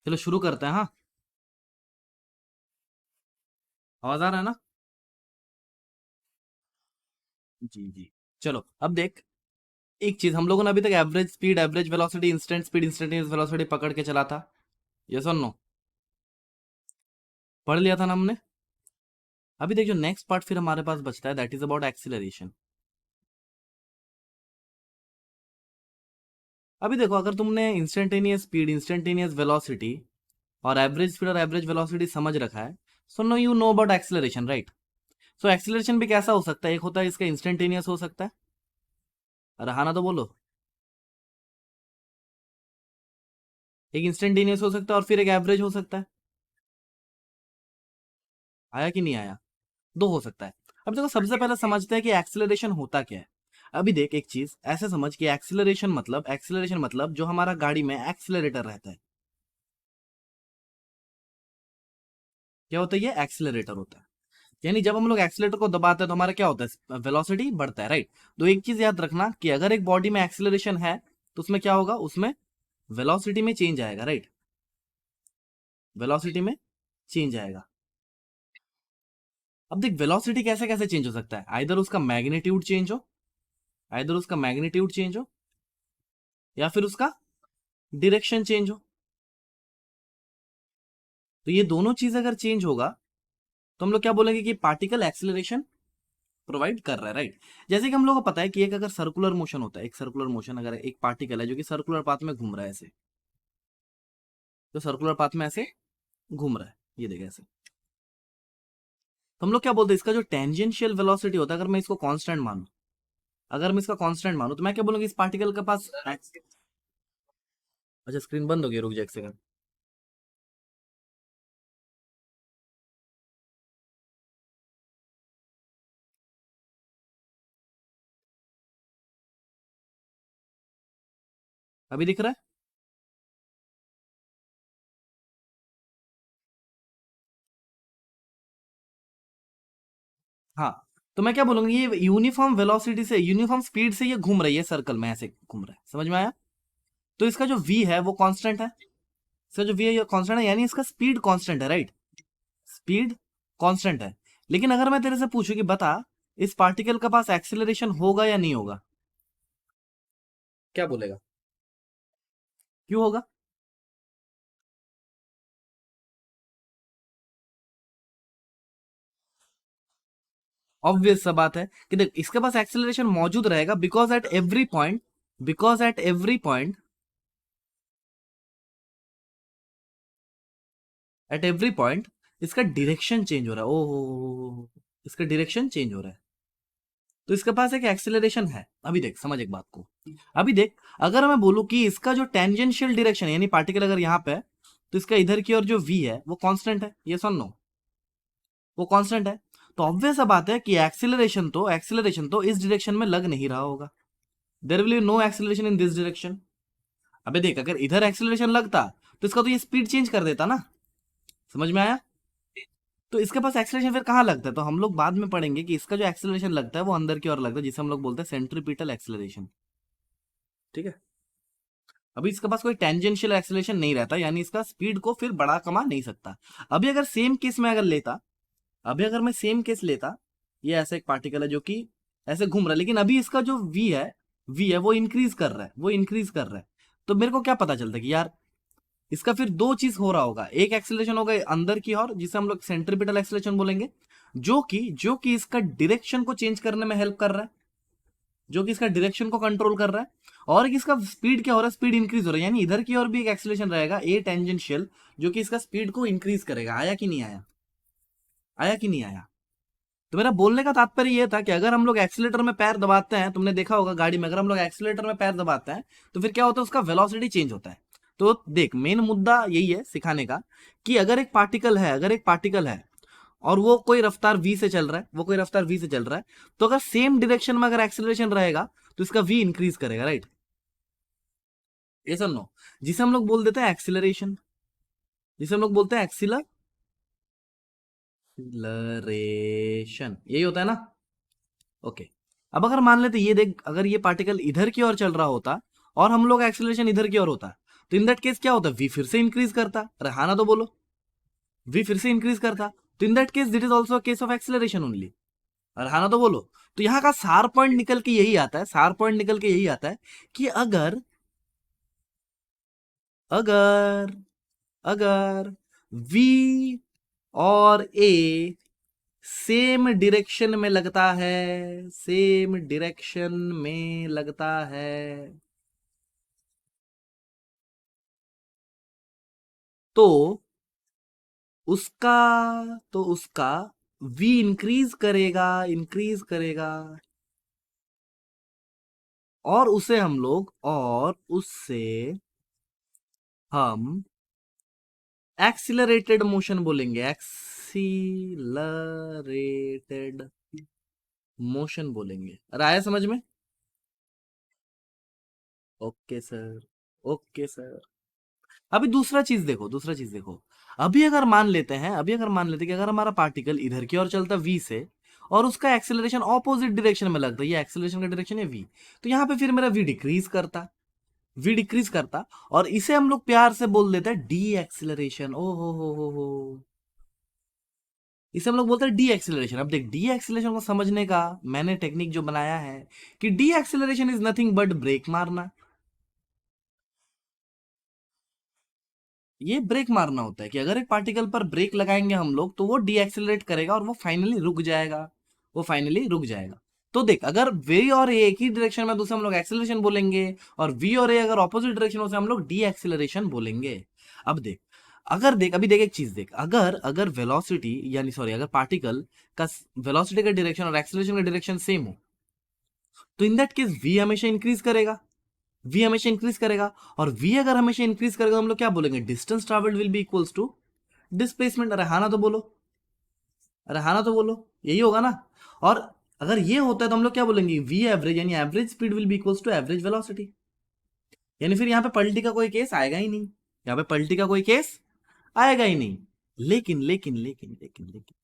चलो शुरू करते हैं। हाँ, आवाज आ रहा है ना? जी जी। चलो अब देख, एक चीज हम लोगों ने अभी तक average speed, average velocity, instant speed, instantaneous velocity पकड़ के चला था। यस और नो? पढ़ लिया था ना हमने। अभी देख, जो नेक्स्ट पार्ट फिर हमारे पास बचता है, दैट इज अबाउट एक्सीलरेशन। अभी देखो, अगर तुमने इंस्टेंटेनियस स्पीड, इंस्टेंटेनियस वेलोसिटी और एवरेज स्पीड और एवरेज वेलोसिटी समझ रखा है, so no you know about acceleration, right? So acceleration भी कैसा हो सकता है? एक होता है इसका इंस्टेंटेनियस हो सकता है। अरे हाँ ना, तो बोलो। एक इंस्टेंटेनियस हो सकता है और फिर एक एवरेज हो सकता है। आया कि नहीं आया? दो हो सकता है। अब देखो, सबसे पहले समझते हैं कि एक्सीलरेशन होता क्या है। अभी देख, एक चीज ऐसे समझ कि एक्सीलरेशन मतलब जो हमारा गाड़ी में एक्सीलरेटर रहता है, क्या होता है? ये एक्सीलरेटर होता है। यानी जब हम लोग एक्सीलरेटर को दबाते हैं तो हमारा क्या होता है? वेलोसिटी बढ़ता है, राइट? तो एक चीज याद रखना कि अगर एक बॉडी में एक्सीलरेशन है तो उसमें क्या होगा? उसमें वेलोसिटी में चेंज आएगा, राइट? वेलोसिटी में चेंज आएगा। अब देख, वेलोसिटी कैसे कैसे चेंज हो सकता है? आइदर उसका मैग्नीट्यूड चेंज हो या फिर उसका डायरेक्शन चेंज हो। तो ये दोनों चीज अगर चेंज होगा तो हम लोग क्या बोलेंगे कि पार्टिकल एक्सीलरेशन प्रोवाइड कर रहा है, राइट? जैसे कि हम लोग को पता है कि एक अगर सर्कुलर मोशन होता है, एक सर्कुलर मोशन, अगर एक पार्टिकल है जो कि सर्कुलर पाथ में घूम रहा है ऐसे, तो सर्कुलर पाथ में ऐसे घूम रहा है, ये देखिए ऐसे, तो हम लोग क्या बोलते हैं? इसका जो टेंजेंशियल वेलोसिटी होता है, अगर मैं इसको कांस्टेंट मानूं, तो मैं क्या बोलूंगा? इस पार्टिकल के पास अच्छा, स्क्रीन बंद हो गई, रुक जा एक सेकंड। अभी दिख रहा है? हाँ। तो मैं क्या बोलूंगा? ये यूनिफॉर्म वेलोसिटी से, यूनिफॉर्म स्पीड से ये घूम रही है, सर्कल में ऐसे घूम रहा है, समझ में आया? तो इसका जो v है वो कांस्टेंट है। इसका जो v है ये कांस्टेंट है, यानी इसका स्पीड कांस्टेंट है, राइट? स्पीड कांस्टेंट है। लेकिन अगर मैं तेरे से पूछूं कि बता, इस पार्टिकल के पास एक्सीलरेशन होगा या नहीं होगा, क्या बोलेगा? क्यों होगा? ऑब्वियस सा बात है कि देख, इसके पास एक्सीलरेशन मौजूद रहेगा because at every point at every point इसका डायरेक्शन चेंज हो रहा है। ओहो, इसका डायरेक्शन चेंज हो रहा है, तो इसके पास एक एक्सेलरेशन है। अभी देख, समझ एक बात को। अभी देख, अगर मैं बोलूं कि इसका जो टेंजेंशियल डायरेक्शन है, यानी पार्टिकल अगर यहां पे है, तो इसका इधर की ओर जो v है वो कांस्टेंट है, ये सुन लो, वो कांस्टेंट है। तो ऑब्वियस सा बात है कि एक्सेलरेशन तो इस डायरेक्शन में लग नहीं रहा होगा। There will be no acceleration in this direction. अबे देख, अगर इधर एक्सेलरेशन लगता तो इसका तो ये स्पीड चेंज कर देता ना। समझ में आया? तो इसके पास एक्सेलरेशन फिर कहाँ लगता है? तो हम लोग बाद में पढ़ेंगे कि इसका जो एक्सेलरेशन लगता है वो अंदर की ओर लगता है, जिसे हम लोग बोलते हैं सेंट्रीपिटल एक्सेलरेशन। ठीक है? अभी इसके पास कोई टेंजेंशियल एक्सेलरेशन नहीं रहता, यानी इसका स्पीड को फिर बड़ा कमा नहीं सकता। अभी अगर सेम केस में अगर लेता अभी अगर मैं सेम केस लेता, ये ऐसा एक पार्टिकल है जो कि ऐसे घूम रहा है, लेकिन अभी इसका जो वी है वो इंक्रीज कर रहा है। तो मेरे को क्या पता चलता है कि यार, इसका फिर दो चीज हो रहा होगा। एक एक्सेलरेशन होगा अंदर की ओर, जिसे हम लोग सेंट्रीपिटल एक्सेलरेशन बोलेंगे, जो कि इसका डायरेक्शन को चेंज करने में हेल्प कर रहा है, जो कि इसका डायरेक्शन को कंट्रोल कर रहा है। और इसका स्पीड क्या हो रहा है? स्पीड इंक्रीज हो रहा है, यानी इधर की ओर भी एक एक्सेलरेशन रहेगा, ए टेंजेंशियल, जो कि इसका स्पीड को इंक्रीज करेगा। आया कि नहीं आया? आया कि नहीं आया? तो मेरा बोलने का तात्पर्य यह था कि अगर हम लोग एक्सीलेटर में पैर दबाते हैं, तुमने देखा होगा गाड़ी में, अगर हम लोग एक्सीलेटर में पैर दबाते हैं तो फिर क्या होता है? उसका वेलोसिटी चेंज होता है। तो देख, मेन मुद्दा यही है सिखाने का कि अगर एक पार्टिकल है और वो कोई रफ्तार v से चल रहा है, तो अगर सेम डायरेक्शन में अगर एक्सेलरेशन रहेगा तो इसका v इंक्रीज करेगा, राइट? ये सब नो, जिसे हम लोग बोल देते हैं एक्सीलरेशन, जिसे हम लोग बोलते हैं एक्सीलरेशन, यही होता है ना? ओके। अब अगर मान लेते, ये देख, अगर ये पार्टिकल इधर की ओर चल रहा होता और हम लोग एक्सीलरेशन इधर की ओर होता, तो इन दैट केस क्या होता है, v फिर से इंक्रीज करता। अरे हाँ ना तो बोलो, v फिर से इंक्रीज करता। तो in that case it is also case of acceleration only. अरे हाँ ना तो बोलो। तो यहां का सार पॉइंट निकल के यही आता है, सार पॉइंट निकल के यही आता है कि अगर अगर अगर v और a सेम डायरेक्शन में लगता है, सेम डायरेक्शन में लगता है, तो उसका उसका v इंक्रीज करेगा, इंक्रीज करेगा। और उसे हम लोग, और उससे हम एक्सिलरेटेड मोशन बोलेंगे, एक्सीलरेटेड मोशन बोलेंगे। अरे आया समझ में? Okay sir, okay sir. अभी दूसरा चीज देखो, दूसरा चीज देखो। अभी अगर मान लेते हैं, अभी अगर मान लेते हैं कि अगर हमारा पार्टिकल इधर की ओर चलता v से और उसका एक्सेलरेशन ऑपोजिट डायरेक्शन में लगता है, ये एक्सेलरेशन का डायरेक्शन है v, तो यहां पे फिर मेरा v डिक्रीज करता, v डिक्रीज करता। और इसे हम लोग प्यार से बोल देते हैं डी एक्सेलरेशन। ओ हो, इसे हम लोग बोलते हैं डी एक्सेलरेशन। अब देख, डी एक्सेलरेशन को समझने का मैंने टेक्निक जो बनाया है कि deceleration is nothing but brake मारना। ये ब्रेक मारना होता है कि अगर एक पार्टिकल पर ब्रेक लगाएंगे हम लोग तो वो डी एक्सेलरेट करेगा और वो फाइनली रुक जाएगा, वो फाइनली रुक जाएगा। तो देख, अगर वी और ए एक ही डायरेक्शन में, दूसरे हम लोग एक्सेलरेशन बोलेंगे, और वी और ए अगर ऑपोजिट डायरेक्शन हो, हम लोग डी एक्सेलरेशन बोलेंगे। अब देख, अगर देख, अभी देख एक चीज देख, अगर अगर वेलोसिटी यानी सॉरी अगर पार्टिकल का वेलोसिटी का डायरेक्शन और एक्सेलरेशन का डायरेक्शन सेम हो, तो इन दैट केस वी हमेशा इंक्रीज करेगा, वी हमेशा इंक्रीज करेगा। और वी अगर हमेशा इंक्रीज करेगा तो हम लोग क्या बोलेंगे, distance travelled will be equals to displacement. अरे हाँ ना तो बोलो, अरे हाँ ना तो बोलो, यही होगा ना। और अगर ये होता है तो हम लोग क्या बोलेंगे, वी एवरेज यानी average speed will be equals to average velocity. यानी फिर यहाँ पे पलटी का कोई केस आएगा ही नहीं, यहाँ पे पलटी का कोई केस आएगा ही नहीं। लेकिन लेकिन लेकिन लेकिन लेकिन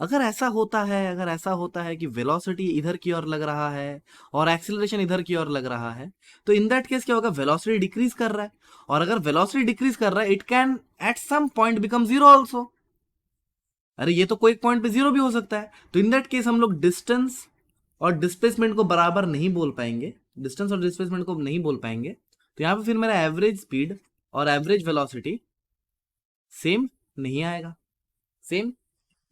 अगर ऐसा होता है, अगर ऐसा होता है कि वेलोसिटी इधर की ओर लग रहा है और एक्सेलरेशन इधर की ओर लग रहा है, तो इन दैट केस क्या होगा, वेलोसिटी डिक्रीज कर रहा है। और अगर वेलोसिटी डिक्रीज कर रहा है, it can at some point become zero also. अरे ये तो कोई पॉइंट पे जीरो भी हो सकता है। तो इन दैट केस हम लोग डिस्टेंस और डिस्प्लेसमेंट को बराबर नहीं बोल पाएंगे, डिस्टेंस और डिस्प्लेसमेंट को नहीं बोल पाएंगे। तो यहां पे फिर मेरा एवरेज स्पीड और एवरेज वेलोसिटी सेम नहीं आएगा, सेम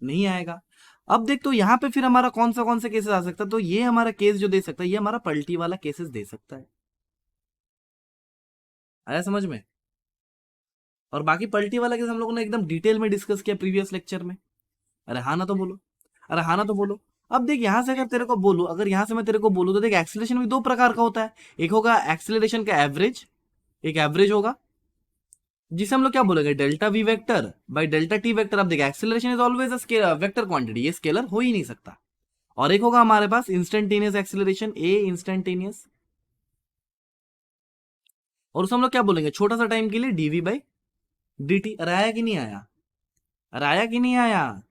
नहीं आएगा। अब देख, तो यहां पे फिर हमारा कौन सा केसेस आ सकता है, तो ये हमारा केस जो दे सकता है, ये हमारा पलटी वाला केसेस दे सकता है। आया समझ में? और बाकी पलटी वाला केस हम लोगों ने एकदम डिटेल में डिस्कस किया प्रीवियस लेक्चर में। अरे हाँ ना तो बोलो, अरे हाँ ना तो बोलो। अब देख, यहां से अगर तेरे को बोलूं, अगर यहां से मैं तेरे को बोलूं, तो देख एक्सेलरेशन भी दो प्रकार का होता है। एक होगा एक्सेलरेशन का एवरेज, एक एवरेज होगा जिसे हम लोग क्या बोलेंगे, delta V vector by delta T vector. अब देख, acceleration is always a vector quantity, ये स्केलर हो ही नहीं सकता। और एक होगा हमारे पास इंस्टेंटेनियस एक्सेलरेशन, ए इंस्टेंटेनियस, और उसे हम लोग क्या बोलेंगे, छोटा सा टाइम के लिए डीवी बाई डी टी। अरे आया कि नहीं आया, अरे आया कि नहीं आया?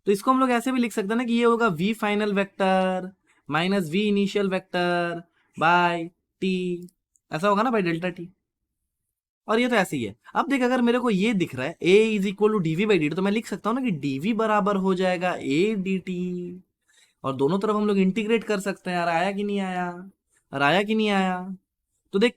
तो इसको हम लोग ऐसे भी लिख सकते हैं ना कि ये होगा v final vector minus v initial vector by t, ऐसा होगा ना बाय डेल्टा टी। और ये तो ऐसे ही है। अब देख, अगर मेरे को ये दिख रहा है a is equal to dv by d t, तो मैं लिख सकता हूँ ना कि डीवी बराबर हो जाएगा ए डी टी। और दोनों तरफ हम लोग इंटीग्रेट कर सकते हैं। यार आया कि नहीं आया, और आया कि नहीं आया? तो देख,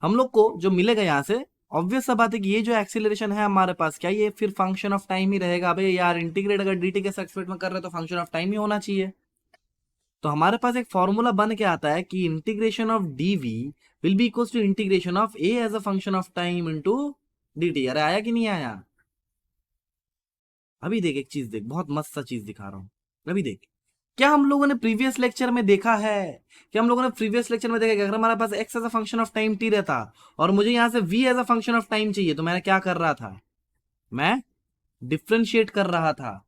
हम लोग को जो मिलेगा यहाँ से, ऑब्वियस सा बात है कि ये जो एक्सीलरेशन है हमारे पास, क्या ये फिर फंक्शन ऑफ टाइम ही रहेगा? अबे यार, इंटीग्रेट अगर dt के एक्सपेक्ट में कर रहे हैं तो फंक्शन ऑफ टाइम ही होना चाहिए। तो हमारे पास एक फॉर्मूला बन के आता है कि integration of dv will be equal to integration of a as a function of time into dt। अरे आया कि नहीं आया? अभी देख एक चीज देख, बहुत मस्त सा चीज दिखा रहा हूं। अभी देख, क्या हम लोगों ने प्रीवियस लेक्चर में देखा है, क्या हम लोगों ने प्रीवियस लेक्चर में देखा कि अगर हमारे पास x as a function of time t रहता और मुझे यहां से v as a function of time चाहिए, तो मैं क्या कर रहा था, मैं डिफ्रेंशिएट कर रहा था।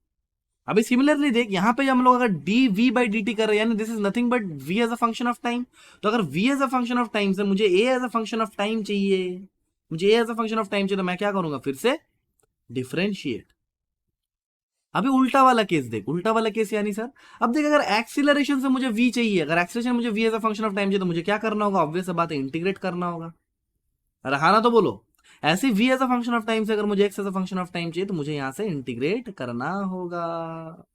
अभी सिमिलरली देख, यहां पे हम लोग अगर d v by d t कर रहे हैं, यानी this is nothing but v as a function of time. तो अगर v as a function of time से मुझे a as a function of time चाहिए, मुझे a as a function of time चाहिए, तो मैं क्या करूंगा, फिर से डिफ्रेंशिएट। अभी उल्टा वाला केस देख, उल्टा वाला केस यानी सर, अब देख, अगर एक्सीलरेशन से मुझे v चाहिए, अगर एक्सीलरेशन मुझे v as a function of time चाहिए, तो मुझे क्या करना होगा, ऑब्वियस बात है, इंटीग्रेट करना होगा। अरे हाँ ना तो बोलो। ऐसे v as a function of time से अगर मुझे x as a function of time चाहिए तो मुझे यहाँ से इंटीग्रेट करना होगा।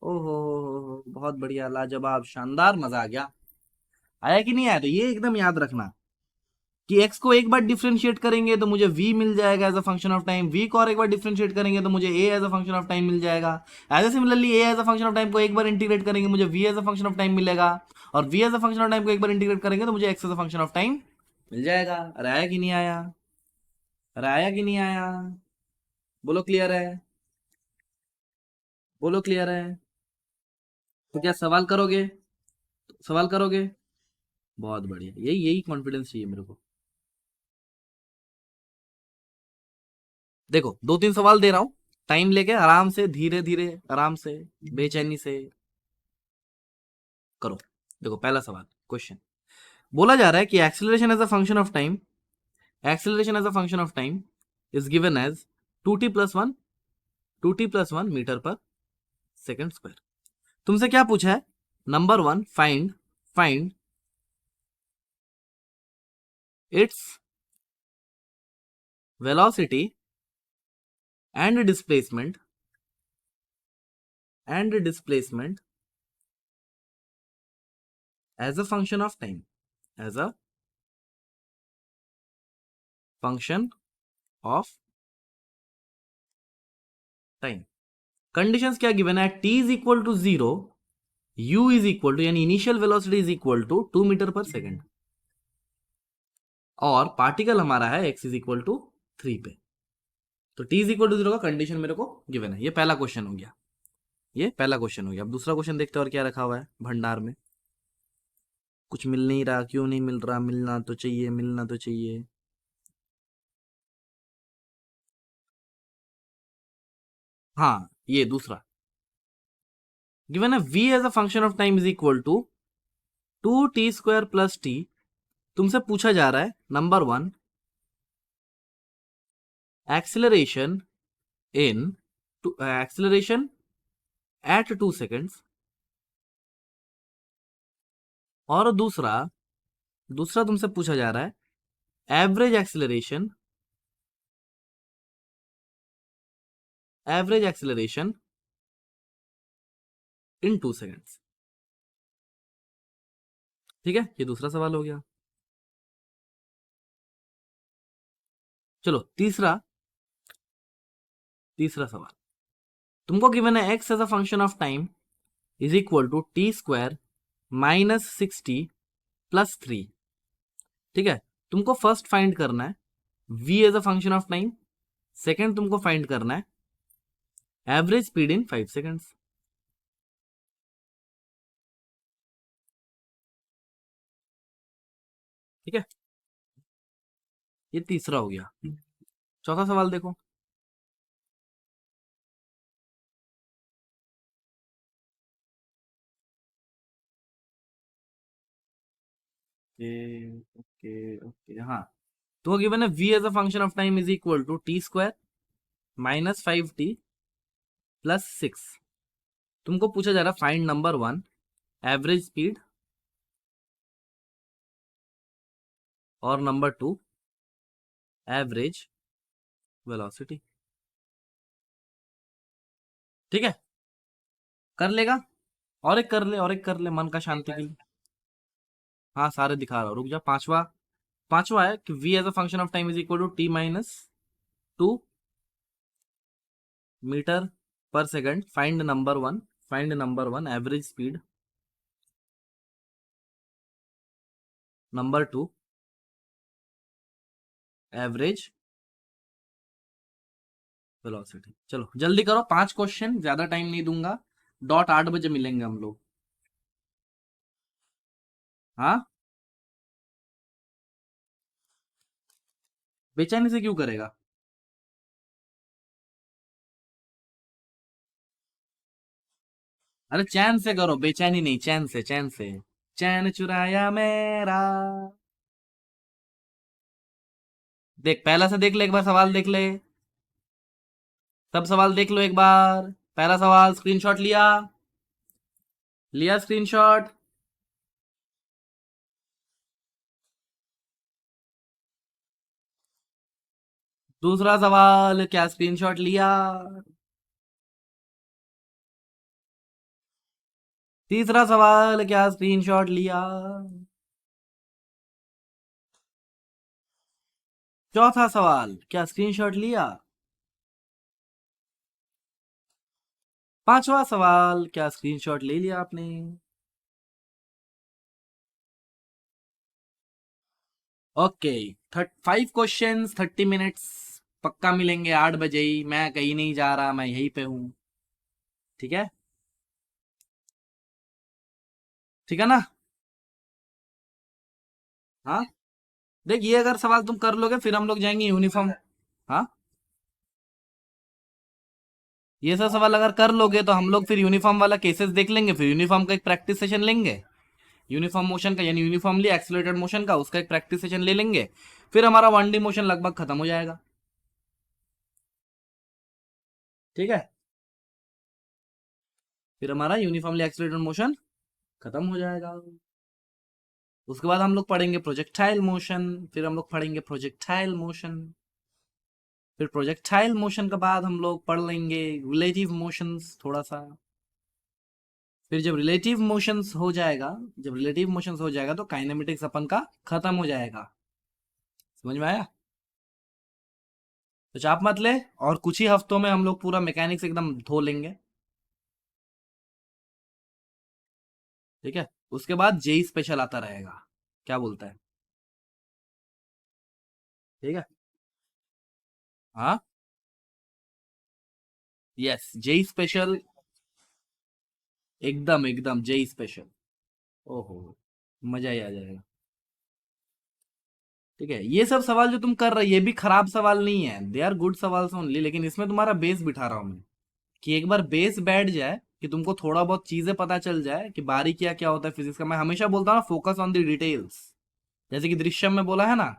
ओहो, बहुत बढ़िया, लाजवाब, शानदार, मजा आ गया। आया कि नहीं आया? तो ये एकदम याद रखना कि x को एक बार डिफरेंशिएट करेंगे तो मुझे v मिल जाएगा as a function of time, v को और एक बार डिफरेंशिएट करेंगे तो मुझे a as a function of time मिल जाएगा। As a similarly a as a function of time को एक बार इंटीग्रेट करेंगे मुझे v as a function of time मिलेगा, और v as a function of time को एक बार इंटीग्रेट करेंगे तो मुझे x as a function of time मिल जाएगा। अरे आया कि नहीं आया? अरे आया कि नहीं आया? बोलो क्लियर है? बोलो क्लियर है? तो क्या सवाल करोगे? सवाल करोगे? बहुत बढ़िया, यही यही कॉन्फिडेंस चाहिए मेरे को। देखो, दो तीन सवाल दे रहा हूं, टाइम लेके आराम से, धीरे धीरे, आराम से, बेचैनी से करो। देखो पहला सवाल, क्वेश्चन बोला जा रहा है कि acceleration as a function of time, acceleration as a function of time is given as 2t+1, 2t+1 meter per second square. तुमसे क्या पूछा है? Number one, find its velocity and displacement as a function of time, as a function of time. Conditions क्या given है? t is equal to 0, u is equal to यानी initial velocity is equal to 2 meter per second, और particle हमारा है x is equal to 3 पे। तो t is equal to 0 का condition मेरे को गिवन है। ये पहला क्वेश्चन हो गया, ये पहला क्वेश्चन हो गया। अब दूसरा क्वेश्चन देखते हैं और क्या रखा हुआ है भंडार में। कुछ मिल नहीं रहा, क्यों नहीं मिल रहा? मिलना तो चाहिए, मिलना तो चाहिए। हाँ, ये दूसरा गिवन है, v as a function of time is equal to 2t² + t। तुमसे पूछा जा रहा है number one, acceleration in acceleration at 2 seconds, और दूसरा दूसरा तुमसे पूछा जा रहा है एवरेज एक्सिलरेशन इन 2 सेकेंड्स। ठीक है, ये दूसरा सवाल हो गया। चलो तीसरा सवाल, तुमको गिवन है x as a function of time is equal to t² - 60 + 3। ठीक है, तुमको फर्स्ट फाइंड करना है v as a function of time, second तुमको फाइंड करना है एवरेज स्पीड इन 5 सेकेंड्स। ठीक है, ये तीसरा हो गया। चौथा सवाल देखो, ओके ओके ओके, हाँ। तो गिवन है v as a function of time is equal to t² - 5t + 6। तुमको पूछा जा रहा find number one, average speed, और नंबर टू, एवरेज वेलोसिटी। ठीक है, कर लेगा? और एक कर ले, और एक कर ले, मन का शांति के लिए। हाँ, सारे दिखा रहा हूँ, रुक जा। पांचवा पांचवा है कि v as a function of time is equal to t-2 meter per second. Find number one average speed, number two average velocity. चलो जल्दी करो, 5 क्वेश्चन, ज्यादा टाइम नहीं दूंगा। डॉट 8 बजे मिलेंगे हम लोग। हाँ, बेचैनी से क्यों करेगा? अरे चैन से करो, बेचैनी नहीं, चैन से, चैन से। चैन चुराया मेरा। देख, पहला से देख ले एक बार, सवाल देख ले, सब सवाल देख लो एक बार। पहला सवाल स्क्रीनशॉट लिया? लिया स्क्रीनशॉट? दूसरा सवाल, क्या स्क्रीनशॉट लिया? तीसरा सवाल, क्या स्क्रीनशॉट लिया? चौथा सवाल, क्या स्क्रीनशॉट लिया? पांचवा सवाल, क्या स्क्रीनशॉट ले लिया आपने? ओके। 5 questions 30 minutes. पक्का मिलेंगे 8 बजे ही। मैं कहीं नहीं जा रहा, मैं यहीं पे हूँ। ठीक है? ठीक है ना? हाँ। देख, ये अगर सवाल तुम कर लोगे फिर हम लोग जाएंगे यूनिफॉर्म। हाँ। ये सब सवाल अगर कर लोगे तो हम लोग फिर यूनिफॉर्म वाला केसेस देख लेंगे, फिर यूनिफॉर्म का एक प्रैक्टिस सेशन लेंगे। यूनिफॉर्म मोशन का यानी यूनिफॉर्मली एक्सिलरेटेड मोशन का उसका एक प्रैक्टिस सेशन ले लेंगे। फिर हमारा 1D मोशन लगभग खत्म हो जाएगा। ठीक है? फिर हमारा यूनिफॉर्मली एक्सिलरेटेड मोशन खत्म हो जाएगा। उसके बाद हम लोग पढ़ेंगे प्रोजेक्टाइल मोशन। फिर हम लोग पढ़ेंगे प्रोजेक्टाइल मोशन। फिर प्रोजेक्टाइल मोशन के बाद हम लोग पढ़ लेंगे रिलेटिव मोशंस थोड़ा सा। फिर जब रिलेटिव मोशंस हो जाएगा, जब रिलेटिव मोशंस हो जाएगा तो काइनेमेटिक्स अपन का खत्म हो जाएगा। समझ में आया? तो चाप मत ले। और कुछ ही हफ्तों में हम लोग पूरा मैकेनिक्स एकदम धो लेंगे। ठीक है? उसके बाद जेई स्पेशल आता रहेगा। क्या बोलता है? ठीक है? हाँ। Yes, JEE special. एकदम एकदम जेई स्पेशल। ओहो, मजा ही आ जाएगा। ठीक है? ये सब सवाल जो तुम कर रहे हो ये भी खराब सवाल नहीं है, दे आर गुड सवाल ओनली, लेकिन इसमें तुम्हारा बेस बिठा रहा हूं मैं। कि एक बार बेस बैठ जाए, कि तुमको थोड़ा बहुत चीजें पता चल जाए कि बारीकियां क्या होता है फिजिक्स का। मैं हमेशा बोलता हूँ ना, फोकस ऑन द डिटेल्स। जैसे कि दृश्यम में बोला है ना,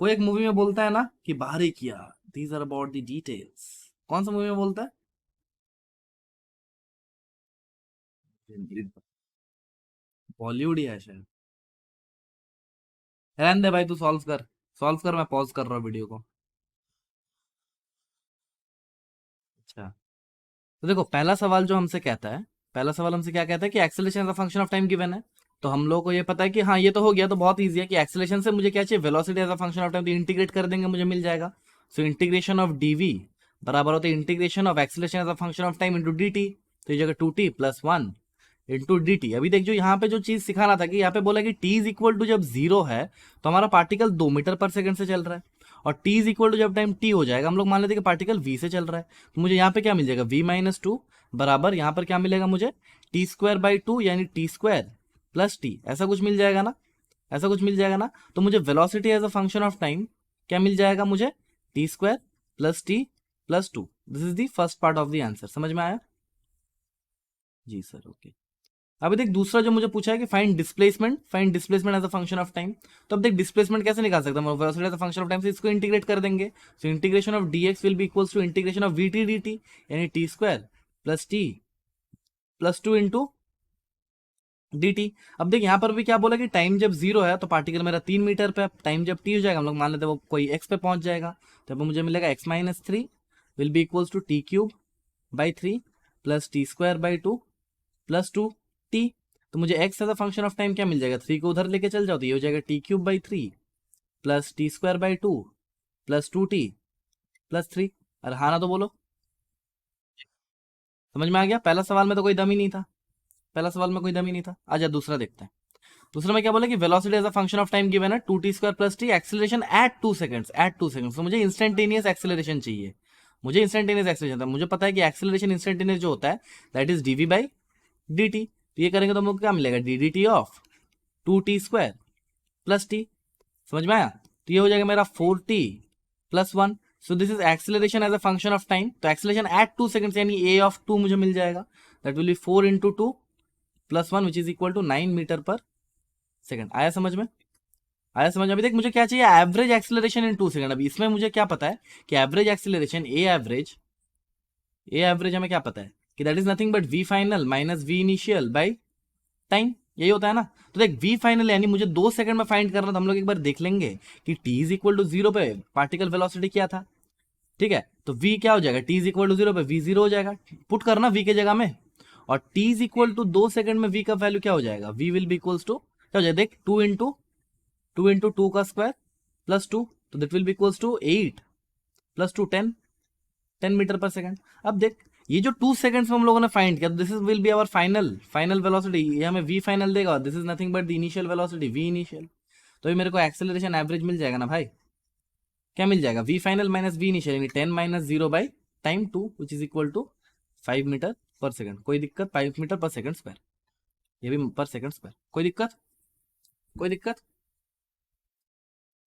कोई एक मूवी में बोलता है ना कि बारीकियां, these are about the details. कौन सा मूवी में बोलता है? बॉलीवुड ही है शायद। रहने दे भाई, तू सॉल्व कर। सॉल्व कर, मैं पॉज कर रहा हूँ वीडियो को। अच्छा। तो देखो, पहला सवाल जो हमसे कहता है, पहला सवाल हमसे क्या कहता है कि acceleration as a function of time given है। तो हम लोग को ये पता है कि हाँ, ये तो हो गया, तो बहुत ईजी है कि एक्सेलरेशन से मुझे क्या चाहिए, velocity as a function of time. तो इंटीग्रेट कर देंगे, मुझे मिल जाएगा। सो इंटीग्रेशन ऑफ डीवी बराबर होता है integration of acceleration as a function of time into d t. तो ये जगह 2t+1 इंटू डी टी। अभी देख, जो यहाँ पे जो चीज सिखाना था कि यहाँ पे बोला कि t इज इक्वल टू जब 0 है तो हमारा पार्टिकल 2 मीटर पर सेकंड से चल रहा है। और t इज इक्वल टू जब टाइम t हो जाएगा, हम लोग मान लेते हैं कि पार्टिकल v से चल रहा है। तो मुझे यहाँ पे क्या मिल जाएगा, v-2 बराबर यहाँ पर क्या मिलेगा मुझे, t²/2 यानी t² + t, ऐसा कुछ मिल जाएगा ना। ऐसा कुछ मिल जाएगा ना। तो मुझे velocity as a function of time क्या मिल जाएगा मुझे, t² + t+2। This is the first part of the answer. समझ में आया? जी सर, ओके। अभी देख, दूसरा जो मुझे पूछा है कि find displacement as a function of time. तो अब देख, डिस्प्लेसमेंट कैसे निकाल सकता हूं, velocity as a function of time से इसको इंटीग्रेट कर देंगे। So integration of dx will be equals to integration of vt dt, यानी t² + t+2 इंटू dt। अब देख, यहाँ पर भी क्या बोला कि टाइम जब 0 है तो पार्टिकल मेरा 3 मीटर पे, टाइम जब t हो जाएगा हम लोग मान लेते हैं वो कोई x पे पहुंच जाएगा, तो अब मुझे मिलेगा x-3 will be equals to t³ / 3 + t²/2 + 2t। तो मुझे x as a function of time क्या मिल जाएगा, 3 को उधर लेके चल जाओ तो ये हो जाएगा t³ / 3 + t²/2 + 2t + 3। अरे हाँ ना, तो बोलो। समझ में आ गया? पहला सवाल में तो कोई दम ही नहीं था। पहला सवाल में कोई दम ही नहीं था। आजा दूसरा देखते हैं। दूसरा में क्या बोला कि velocity as a function of time given है 2t² + t, acceleration at 2 seconds, तो मुझे इंस्टेंटेनियस एक्सेलरेशन चाहिए। मुझे इंस्टेंटेनियस एक्सेलरेशन था। मुझे पता है कि एक्सेलरेशन इंस्टेंटेनियस जो होता है दैट इज dv/dt। तो ये करेंगे तो हमको क्या मिलेगा, dt ऑफ 2t² + t। समझ में आया? तो ये हो जाएगा मेरा 4t+1। So this is acceleration as a function of time. तो एक्सेलरेशन एट 2 सेकंड्स यानी a ऑफ 2 मुझे मिल जाएगा। That will be 4 × 2 + 1 which is equal to 9 metre per second. आया समझ में? आया समझ में? अभी देख, मुझे क्या चाहिए, एवरेज एक्सेलरेशन इन 2 सेकंड। अभी इसमें मुझे क्या पता है कि एवरेज एक्सेलरेशन ए एवरेज हमें क्या पता है कि that is nothing but v final - v initial by time. यही होता है ना। तो देख वी फाइनल यानी मुझे 2 सेकंड में फाइंड करना, तो हम लोग एक बार देख लेंगे कि टी इज इक्वल टू 0 पे पार्टिकल वेलोसिटी क्या था। ठीक है, तो v क्या हो जाएगा, t इज इक्वल टू 0 पे v 0 हो जाएगा, पुट करना v के जगह में। और t is equal to 2 second में v का वैल्यू क्या हो जाएगा, v will be equals to क्या हो जाएगा, देख 2 इंटू 2 का स्क्वायर प्लस 2, तो that will be equals to 8 plus 2 10 metre per second. अब देख ये जो 2 सेकंड्स में हम लोगों ने फाइंड किया, this is will be our final velocity, ये हमें v फाइनल देगा, this is nothing but the initial velocity v initial. तो ये मेरे को एक्सेलरेशन एवरेज मिल जाएगा ना भाई, क्या मिल जाएगा, v final minus v initial यानी 10 minus 0 by time 2 which is equal to 5 metre per second. कोई दिक्कत, 5 मीटर पर सेकंड स्क्वायर, ये भी पर सेकंड स्क्वायर, कोई दिक्कत, कोई दिक्कत,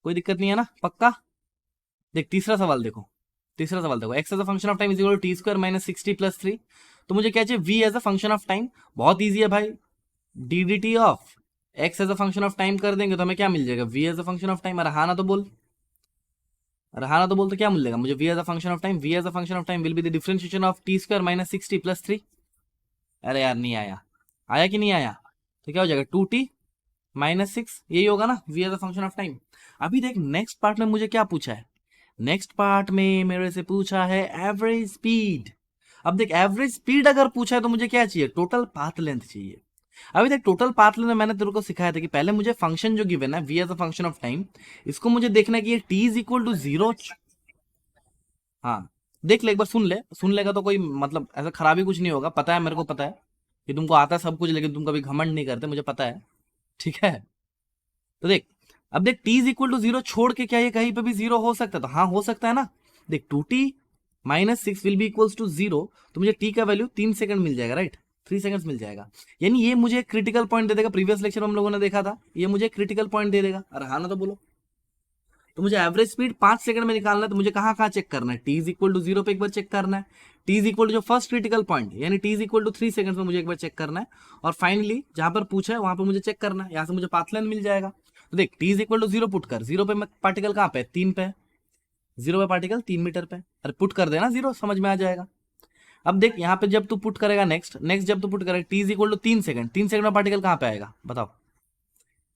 कोई दिक्कत नहीं है ना, पक्का। देख तीसरा सवाल देखो, तीसरा सवाल देखो, x as a function of time is equal to t square minus 60 plus 3। तो मुझे क्या चाहिए, v as a function of time, बहुत ईजी है भाई, d d t of x as a function of time कर देंगे तो हमें क्या मिल जाएगा, v as a function of time. अरे हाँ ना तो बोल, अरे हाँ ना तो बोल, तो क्या मिलेगा मुझे, v as a function of time, v as a function of time will be the differentiation of t square minus 60 plus 3। अरे यार नहीं आया, आया कि नहीं आया, तो क्या हो जाएगा 2t माइनस 6, यही होगा ना v as a function of time. अभी देख नेक्स्ट पार्ट में मुझे क्या पूछा है, नेक्स्ट पार्ट में मेरे से पूछा है एवरेज स्पीड। अब देख एवरेज स्पीड अगर पूछा है तो मुझे क्या चाहिए, टोटल पाथ लेंथ चाहिए। अभी देख टोटल पाथ लेंथ में मैंने तेरे को सिखाया था कि पहले मुझे फंक्शन जो गिवन है v as a function of time, इसको मुझे देखना है कि ये t इज इक्वल टू 0। हाँ देख ले एक बार, सुन ले, सुन लेगा तो कोई मतलब ऐसा खराबी कुछ नहीं होगा, पता है मेरे को, पता है कि तुमको आता है सब कुछ, लेकिन तुम कभी घमंड नहीं करते, मुझे पता है, ठीक है। तो देख अब देख t इज इक्वल टू 0 छोड़ के क्या ये कहीं पे भी 0 हो सकता है, तो हाँ हो सकता है ना। देख 2t minus 6 will be equals to 0, तो मुझे t का वैल्यू 3 सेकंड मिल जाएगा, राइट, 3 सेकंड्स मिल जाएगा। यानी ये मुझे क्रिटिकल पॉइंट दे देगा, प्रीवियस लेक्चर में हम लोगों ने देखा था, ये मुझे क्रिटिकल पॉइंट दे देगा। अरे हाँ ना तो बोलो। तो मुझे एवरेज स्पीड 5 सेकंड में निकालना है, तो मुझे कहाँ कहाँ चेक करना है, टी इज इक्वल टू 0 पे एक बार चेक करना है, टी इज इक्वल टू जो फर्स्ट क्रिटिकल पॉइंट यानी t is equal to 3 second में मुझे एक बार चेक करना है, और फाइनली जहां पर पूछा है वहां पर मुझे चेक करना है, यहाँ से मुझे पाथ लेंथ मिल जाएगा। तो देख t is equal to 0 put कर, 0 पे पार्टिकल कहाँ पे, 3 पे, 0 पे पार्टिकल 3 मीटर पे, अरे पुट कर देना 0, समझ में आ जाएगा। अब देख यहाँ पे जब तू पुट करेगा, नेक्स्ट जब तू पुट करेगा t is equal to 3 second, 3 second में पार्टिकल कहाँ पे आएगा बताओ।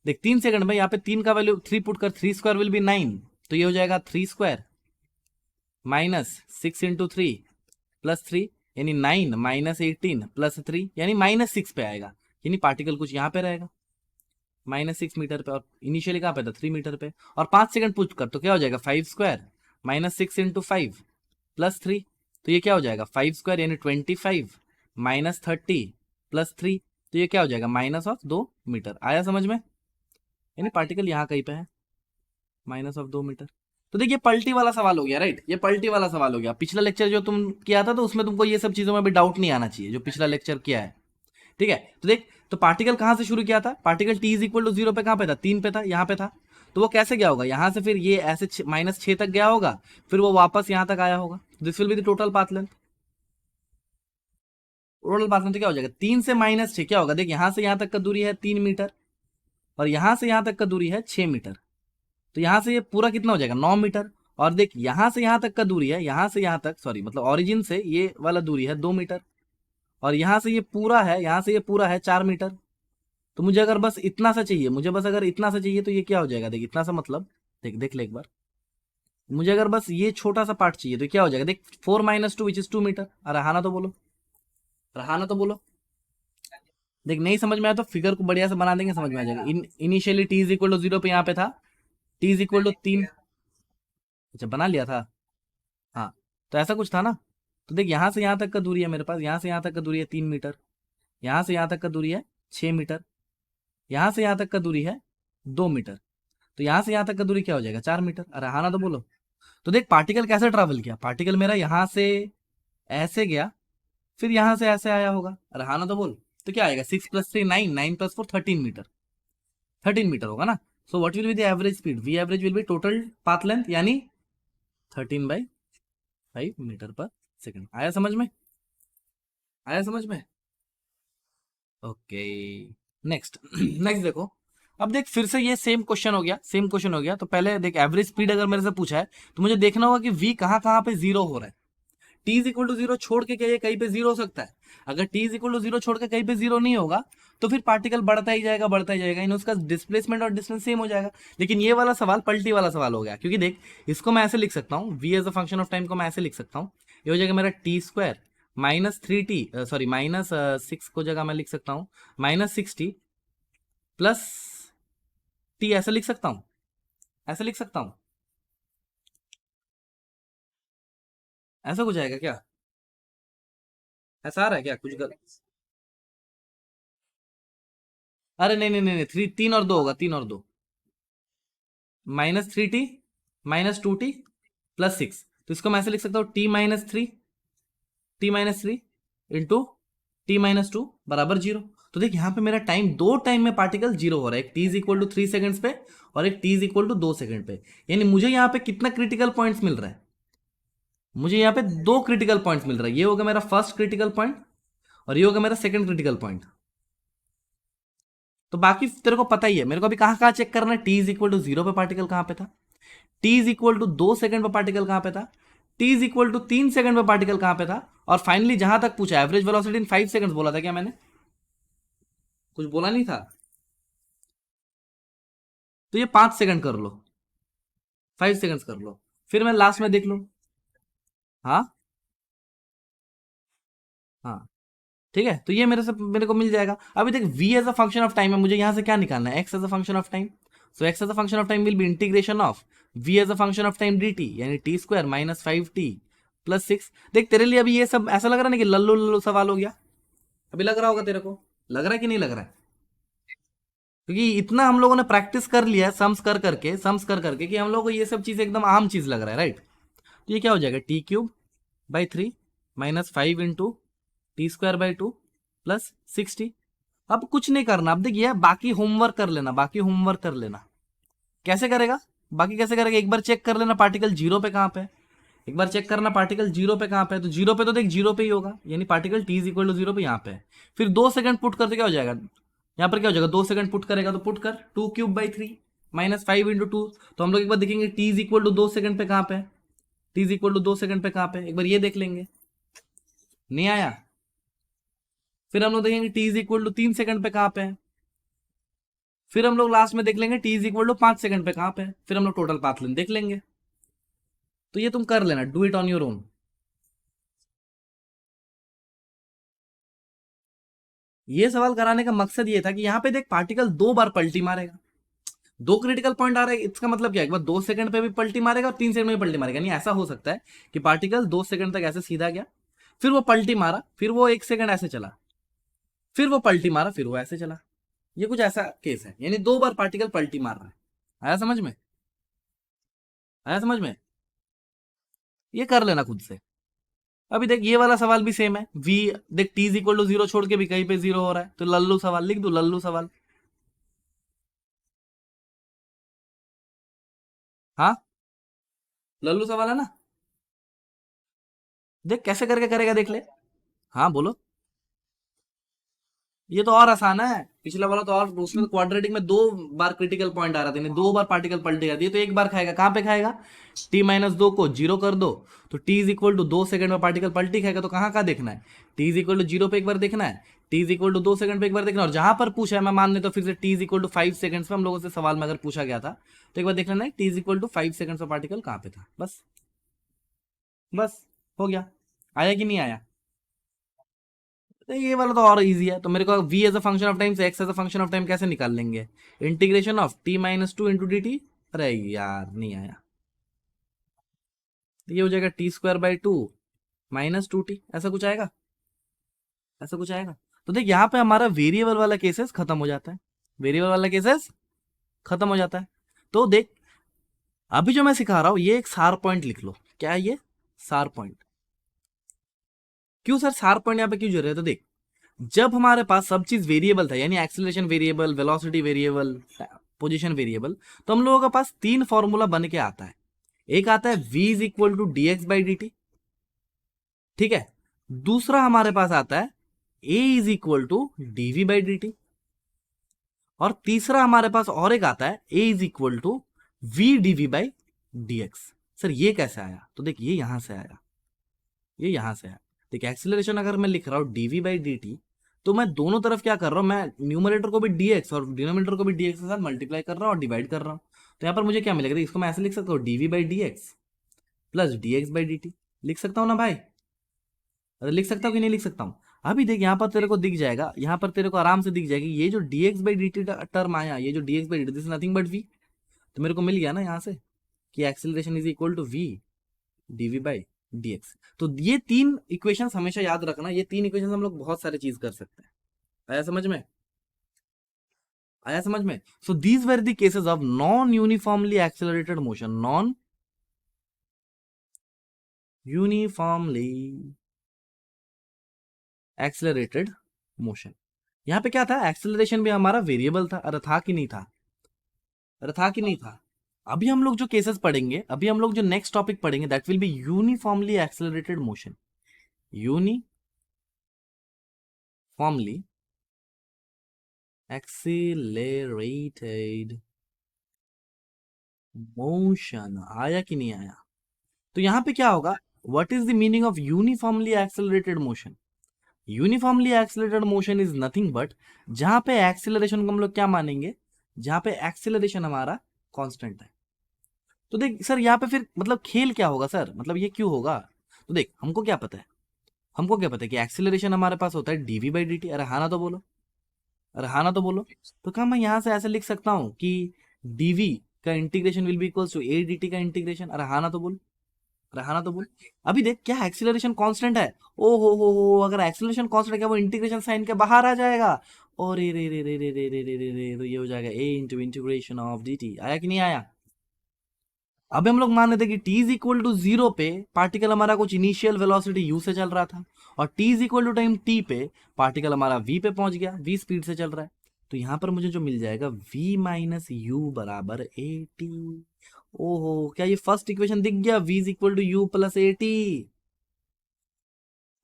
देख 3 सेकंड में यहाँ पे 3 का वैल्यू 3 पुट कर, 3 स्क्वायर विल बी 9, तो ये हो जाएगा 3 स्क्वायर माइनस 6 इंटू 3 प्लस 3 यानी 9 माइनस 18 प्लस 3 यानी माइनस 6 पे आएगा, यानी पार्टिकल कुछ यहाँ पे रहेगा माइनस 6 मीटर पे, और इनिशियली कहाँ पे था 3 मीटर पे, और 5 सेकंड पुट कर तो क्या हो जाएगा 5 स्क्वायर माइनस 6 इंटू 5 प्लस 3, तो ये क्या हो जाएगा 5 स्क्वायर यानी 25 माइनस 30 प्लस 3, तो ये क्या हो जाएगा माइनस ऑफ 2 मीटर। आया समझ में, यानी पार्टिकल यहाँ कहीं पे है, माइनस ऑफ 2 मीटर। तो देखिए पलटी वाला सवाल हो गया, राइट, ये पलटी वाला सवाल हो गया। पिछला लेक्चर जो तुम किया था तो उसमें तुमको ये सब चीजों में भी डाउट नहीं आना चाहिए, जो पिछला लेक्चर किया है, ठीक है। तो देख तो पार्टिकल कहां से शुरू किया था, particle t is equal to 0 पे कहां पे था, 3 पे था, यहाँ पे था, तो वो कैसे गया होगा यहाँ से, फिर ये ऐसे माइनस 6 तक गया होगा, फिर वो वापस यहाँ तक आया होगा, this will be the total path length. Total path length क्या हो जाएगा, 3 से माइनस 6 क्या होगा, देख यहाँ से यहाँ तक का दूरी है 3 मीटर, और यहाँ से यहाँ तक का दूरी है 6 मीटर, तो यहाँ से ये पूरा कितना हो जाएगा 9 मीटर, और देख यहाँ से यहाँ तक का दूरी है, यहाँ से यहाँ तक, सॉरी मतलब ओरिजिन से ये वाला दूरी है 2 मीटर, और यहाँ से ये पूरा है, यहाँ से ये पूरा है 4 मीटर। तो मुझे अगर बस इतना सा चाहिए, मुझे बस अगर इतना सा चाहिए, तो ये क्या हो जाएगा, देख इतना सा मतलब, देख देख ले एक बार, मुझे अगर बस ये छोटा सा पार्ट चाहिए तो क्या हो जाएगा, देख 4 माइनस 2 विच इज 2 मीटर। अरे हाँ ना तो बोलो, अरे हाँ ना तो बोलो। देख नहीं समझ में आया तो फिगर को बढ़िया से बना देंगे, समझ में आ जाएगा। Initially t is equal to 0 पे यहाँ पे था, टी इज इक्वल टू 3, अच्छा बना लिया था, हाँ तो ऐसा कुछ था ना। तो देख यहाँ से यहाँ तक का दूरी है मेरे पास, यहाँ से यहाँ तक का दूरी है 3 मीटर, यहाँ से यहाँ तक का दूरी है 6 मीटर, यहाँ से यहाँ तक का दूरी है 2 मीटर, तो यहाँ से यहाँ तक का दूरी क्या हो जाएगा 4 मीटर। अरे हाँ ना तो बोलो। तो देख पार्टिकल कैसे ट्रैवल किया, पार्टिकल मेरा यहाँ से ऐसे गया, फिर यहाँ से ऐसे आया होगा। अरे हाँ ना तो बोल, तो क्या आएगा 6 प्लस 3 9, 9 प्लस 4 13 मीटर, 13 मीटर होगा ना। So what will be the average speed, v average will be total path length यानी 13/5 मीटर पर सेकंड। आया समझ में, आया समझ में, ओके। नेक्स्ट नेक्स्ट देखो, अब देख फिर से ये सेम क्वेश्चन हो गया, सेम क्वेश्चन हो गया। तो पहले देख एवरेज स्पीड अगर मेरे से पूछा है तो मुझे देखना होगा कि v कहाँ कहाँ पे 0 हो रहा है, t is equal to zero छोड़ के क्या ये कहीं पे जीरो हो सकता है? अगर t is equal to zero छोड़ के कहीं पे जीरो नहीं होगा तो फिर पार्टिकल बढ़ता ही जाएगा बढ़ता ही जाएगा, इन उसका डिस्प्लेसमेंट और डिस्टेंस सेम हो जाएगा। लेकिन ये वाला सवाल पलटी वाला सवाल हो गया, क्योंकि देख इसको मैं ऐसे लिख सकता हूँ, v as a function of time को मैं ऐसे लिख सकता हूँ, ये हो जाएगा मेरा T square minus 3t, sorry minus 6 को जगह मैं लिख सकता हूँ -6t प्लस टी, ऐसा लिख सकता हूँ, ऐसा लिख सकता हूँ, ऐसा कुछ आएगा क्या? ऐसा आ रहा है क्या कुछ अरे नहीं नहीं नहीं नहीं, थ्री, 3 और 2 होगा, 3 और 2, -3t -2t +6, तो इसको मैं ऐसे लिख सकता हूँ t-3 इंटू t-2 बराबर 0। तो देख यहाँ पे मेरा टाइम, दो टाइम में पार्टिकल जीरो हो रहा है, एक t is equal to 3 seconds पे और एक t is equal to 2 second पे। यानी मुझे यहाँ पे कितना क्रिटिकल पॉइंट्स मिल रहा है? मुझे यहाँ पे 2 क्रिटिकल पॉइंट्स मिल रहा है, ये होगा मेरा फर्स्ट क्रिटिकल पॉइंट और ये होगा मेरा सेकंड क्रिटिकल पॉइंट। तो बाकी तेरे को पता ही है, मेरे को अभी कहाँ कहाँ चेक करना है, टी इज इक्वल टू 0 पे पार्टिकल कहाँ पे था, t is equal to 2 second पे पार्टिकल कहाँ पे था, t is equal to 3 second पे पार्टिकल कहाँ पे था, और फाइनली जहां तक पूछा एवरेज वेलोसिटी इन 5 सेकंड्स बोला था क्या मैंने? कुछ बोला नहीं था? तो ये 5 सेकंड कर लो, 5 सेकंड्स कर लो, फिर मैं लास्ट में देख लूं। हाँ हाँ ठीक है, तो ये मेरे से मेरे को मिल जाएगा। अभी देख v as a function of time है, मुझे यहां से क्या निकालना है, x as a function of time. So x as a function of time will be integration of v as a function of time dt, यानी t स्क्वायर -5t +6। देख तेरे लिए अभी ये सब ऐसा लग रहा है ना कि लल्लू लल्लू सवाल हो गया, अभी लग रहा होगा तेरे को, लग रहा है कि नहीं लग रहा है? क्योंकि इतना हम लोगों ने प्रैक्टिस कर लिया है सम्स कर करके कि हम लोगों को ये सब चीज एकदम आम चीज लग रहा है, राइट? तो ये क्या हो जाएगा, t³/3 -5 इंटू t²/2 +60। अब कुछ नहीं करना, अब देखिए बाकी होमवर्क कर लेना, बाकी होमवर्क कर लेना। कैसे करेगा? बाकी कैसे करेगा, एक बार चेक कर लेना पार्टिकल जीरो पे कहां पे है, एक बार चेक करना पार्टिकल जीरो पे कहां पे है, तो जीरो पे तो देख जीरो पे ही होगा, यानी particle t is equal to zero पे यहाँ पे है। फिर 2 सेकंड पुट करते क्या हो जाएगा, यहाँ पर क्या हो जाएगा, 2 सेकंड पुट करेगा तो पुट कर 2³/3 -5 इंटू 2, तो हम लोग एक बार देखेंगे t is equal to 2 second पे कहां पे है, t is equal to 2 second पे कहां पे, एक बार ये देख लेंगे। नहीं आया? फिर हम लोग देखेंगे t is equal to 3 second पे कहां पे है, फिर हम लोग लास्ट में देख लेंगे t is equal to 5 second पे कहां पे है, फिर हम लोग टोटल पाथ लेंथ देख लेंगे। तो ये तुम कर लेना, do it on your own. ये सवाल कराने का मकसद ये था कि यहाँ पे देख पार्टिकल 2 बार पलटी मारेगा, 2 क्रिटिकल पॉइंट आ रहा है, इसका मतलब क्या है, एक बार 2 सेकंड पे भी पलटी मारेगा और 3 सेकंड में भी पलटी मारेगा। नहीं, ऐसा हो सकता है कि पार्टिकल 2 सेकंड तक ऐसे सीधा गया, फिर वो पलटी मारा, फिर वो 1 सेकंड ऐसे चला, फिर वो पलटी मारा, फिर वो ऐसे चला। ये कुछ ऐसा केस है, यानी 2 बार पार्टिकल पलटी मार रहा है। आया समझ में? आया समझ में? ये कर लेना खुद से। अभी देख ये वाला सवाल भी सेम है, v देख t इज इक्वल टू 0 छोड़ के भी कहीं पे 0 हो रहा है, तो लल्लू सवाल लिख दू, लल्लू सवाल। हाँ लल्लू सवाल है ना, देख कैसे करके करेगा देख ले। हाँ बोलो। ये तो और आसान है, पिछला वाला तो और, उसमें क्वाड्रेटिक में 2 बार क्रिटिकल पॉइंट आ रहा था, 2 बार पार्टिकल पलटेगा, ये तो एक बार खाएगा। कहां पे खाएगा, t-2 को 0 कर दो, तो t is equal to 2 second में पार्टिकल पलटी खाएगा, तो कहां कहां देखना है, t इज इक्वल टू 0 पे एक बार देखना है, t is equal to 2 second पे एक बार देखना है, और जहां पर पूछा है मैं मान लेता हूं फिर से t is equal to 5 seconds पे हम लोगों से सवाल में अगर पूछा गया था, तो एक बार देख लेना है t is equal to 5 seconds पे पार्टिकल कहां पे था, बस। बस हो गया। आया कि नहीं आया? तो ये वाला तो और इजी है, तो मेरे को v as a function of time से x as a function of time कैसे निकाल लेंगे, integration of t-2 into dt। अरे यार नहीं आया, तो ये हो जाएगा t²/2 -2t, ऐसा कुछ आएगा, ऐसा कुछ आएगा। तो देख यहाँ पे हमारा वेरिएबल वाला केसेस खत्म हो जाता है, वेरिएबल वाला केसेस खत्म हो जाता है। तो देख अभी जो मैं सिखा रहा हूं ये एक सार पॉइंट लिख लो, क्या है ये, सार पॉइंट। क्यों सर सार पॉइंट यहाँ पे क्यों जरूरत है, तो देख जब हमारे पास सब चीज वेरिएबल था, यानी acceleration variable, velocity variable, position variable, तो हम लोगों के पास 3 फॉर्मूला बन के आता है। एक आता है v is equal to dx/dt, ठीक है। दूसरा हमारे पास आता है a is equal to dv/dt, और तीसरा हमारे पास और एक आता है a is equal to v dv/dx। Sir ये कैसे आया, तो देख ये यहां से आया, ये यहां से है। देखिए एक्सीलरेशन अगर मैं लिख रहा हूँ dv बाई dt, तो मैं दोनों तरफ क्या कर रहा हूँ, मैं न्यूमरेटर को भी dx और डिनोमिनेटर को भी dx के साथ मल्टीप्लाई कर रहा हूँ और डिवाइड कर रहा हूँ। तो यहाँ पर मुझे क्या मिलेगा, इसको मैं ऐसे लिख सकता हूँ dv by dx plus dx by dt। लिख सकता हूँ ना भाई? अरे लिख सकता हूँ कि नहीं लिख सकता हूँ? अभी देख यहाँ पर तेरे को दिख जाएगा, यहाँ पर तेरे को आराम से दिख जाएगी, ये जो dx बाई dt टर्म आया, ये जो dx by dt this is nothing but v। तो मेरे को मिल गया ना यहाँ से कि acceleration is equal to v dv by dx। तो ये तीन इक्वेशंस हमेशा याद रखना, ये तीन इक्वेशंस हम लोग बहुत सारी चीज कर सकते हैं। आया समझ में? आया समझ में? So these were the cases of non uniformly accelerated motion, non uniformly accelerated motion. यहां पे क्या था, एक्सेलरेशन भी हमारा वेरिएबल था। अरे था कि नहीं था? अरे था कि नहीं था? अभी हम लोग जो केसेस पढ़ेंगे, अभी हम लोग जो नेक्स्ट टॉपिक पढ़ेंगे, that will B uniformly accelerated motion. Uniformly accelerated motion. आया कि नहीं आया? तो यहां पे क्या होगा, what is the meaning of uniformly accelerated motion? Uniformly accelerated motion is nothing but, जहां पे एक्सेलरेशन को हम लोग क्या मानेंगे, जहां पे एक्सेलरेशन हमारा कांस्टेंट है। तो देख सर यहाँ पे फिर मतलब खेल क्या होगा सर, मतलब ये क्यों होगा? तो देख हमको क्या पता है, हमको क्या पता है कि एक्सेलरेशन हमारे पास होता है डीवी बाई डी टी। अरे हाँ ना तो बोलो, अरे हाँ ना तो बोलो। तो क्या मैं यहाँ से ऐसे लिख सकता हूँ कि डीवी का integration will be equals to a d t का इंटीग्रेशन? अरे हाँ ना तो बोल, अरे हाँ ना तो बोल। अभी देख क्या एक्सीलरेशन कांस्टेंट है, ओ हो, अगर एक्सीलरेशन कांस्टेंट है क्या वो इंटीग्रेशन साइन के बाहर आ जाएगा, और रे रे रे रे रे रे रे रे रे रे, तो ये हो जाएगा a into integration of d t. आया कि नहीं आया? अभी हम लोग मान लेते कि t इज इक्वल टू 0 पे पार्टिकल हमारा कुछ इनिशियल वेलोसिटी u से चल रहा था, और t is equal to time t पे पार्टिकल हमारा v पे पहुंच गया, v स्पीड से चल रहा है। तो यहां पर मुझे जो मिल जाएगा v माइनस यू बराबर ए टी। ओहो, क्या ये फर्स्ट इक्वेशन दिख गया, v is equal to u plus a t?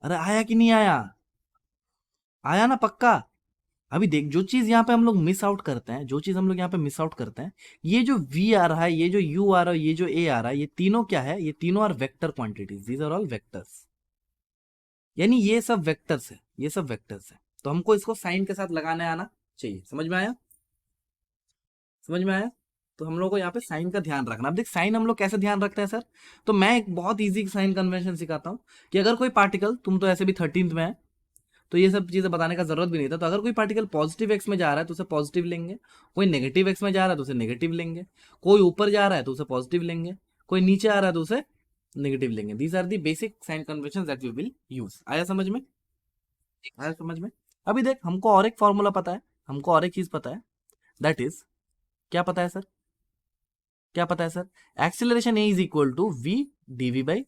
अरे आया कि नहीं आया? आया ना पक्का? अभी देख जो चीज यहाँ पे हम लोग मिस आउट करते हैं, जो चीज हम लोग यहाँ पे मिस आउट करते हैं, ये जो v आ रहा है, ये जो u आ रहा है, ये जो a आ रहा है, ये तीनों क्या है, ये तीनों are vector quantities, these are all vectors. यानी ये सब वेक्टर्स है, ये सब वेक्टर्स है। तो हमको इसको साइन के साथ लगाने आना चाहिए। समझ में आया? समझ में आया? तो हम लोग को यहाँ पे साइन का ध्यान रखना। अब देख साइन हम लोग कैसे ध्यान रखते हैं सर, तो मैं एक बहुत इजी साइन कन्वेंशन सिखाता हूँ कि अगर कोई पार्टिकल, तुम तो ऐसे भी 13th में है तो ये सब चीजें बताने का जरूरत भी नहीं था, तो अगर कोई पार्टिकल पॉजिटिव एक्स में जा रहा है तो उसे पॉजिटिव लेंगे, कोई नेगेटिव एक्स में जा रहा है तो उसे नेगेटिव लेंगे, कोई ऊपर जा रहा है तो उसे पॉजिटिव लेंगे, कोई नीचे आ रहा है तो उसे नेगेटिव लेंगे। These are the basic sign convention that we will use. आया समझ में? आया समझ में? अभी देख हमको और एक फॉर्मूला पता है, हमको और एक चीज पता है, दैट इज, क्या पता है सर, क्या पता है sir? Acceleration a is equal to v dv by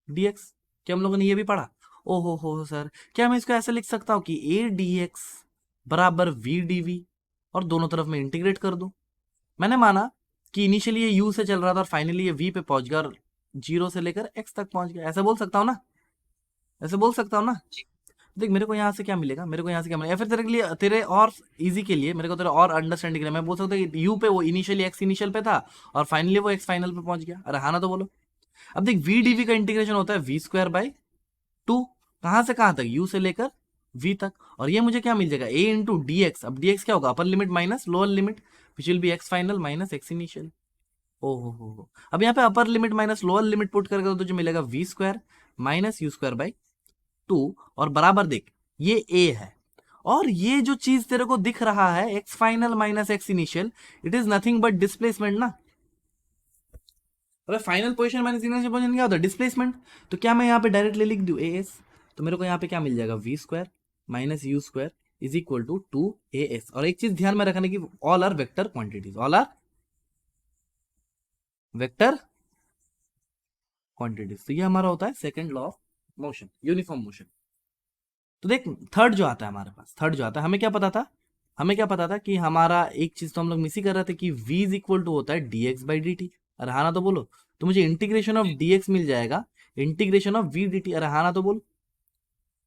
d x. क्या हम लोगों ने ये भी पढ़ा? ओहो हो सर, क्या मैं इसको ऐसे लिख सकता हूँ कि ए डी एक्स बराबर वी डी वी, और दोनों तरफ में इंटीग्रेट कर दूं? मैंने माना कि इनिशियली ये यू से चल रहा था और फाइनली ये वी पे पहुंच गया और 0 से लेकर एक्स तक पहुंच गया, ऐसे बोल सकता हूँ ना? ऐसे बोल सकता हूँ ना? देख मेरे को यहाँ से क्या मिलेगा, मेरे को यहाँ से क्या मिलेगा, या फिर तेरे के लिए, तेरे और इजी के लिए, मेरे को तेरे और अंडरस्टैंडिंग के लिए मैं बोल सकता हूँ कि यू पे वो इनिशियली एक्स इनिशियल पे था और फाइनली वो एक्स फाइनल पे पहुंच गया। अरे हाँ ना तो बोलो। अब देख वी डीवी का इंटीग्रेशन होता है वी स्क्वायर बाई टू, कहां से कहां तक, यू से लेकर वी तक, और ये मुझे क्या मिल जाएगा, ए इंटू डी एक्स। अब डी एक्स क्या होगा, upper limit minus lower limit, which will be x final minus x initial. हो, अब यहाँ पे upper limit minus lower limit put करके तो तुझे मिलेगा v square minus u square by two, और बराबर देख ये ए है, और ये जो चीज तेरे को दिख रहा है x final minus x initial, it is nothing but displacement ना। अरे final position minus initial position क्या होता है, डिस्प्लेसमेंट। तो क्या मैं यहाँ पे डायरेक्टली लिख दूं ए एस, तो मेरे को यहाँ पे क्या मिल जाएगा, v square minus u square is equal to 2 AS। और एक चीज ध्यान में रखने की, all are vector quantities, all are vector quantities. तो ये हमारा होता है second law of motion, uniform motion. तो देख थर्ड जो आता है हमारे पास, थर्ड जो आता है, हमें क्या पता था, हमें क्या पता था कि हमारा एक चीज तो हम लोग मिस ही कर रहे थे कि v इज इक्वल टू होता है dx बाई डी टी। अरे हाँ ना तो बोलो। तो मुझे इंटीग्रेशन ऑफ dx मिल जाएगा इंटीग्रेशन ऑफ v dt। अरे हाँ ना तो बोल,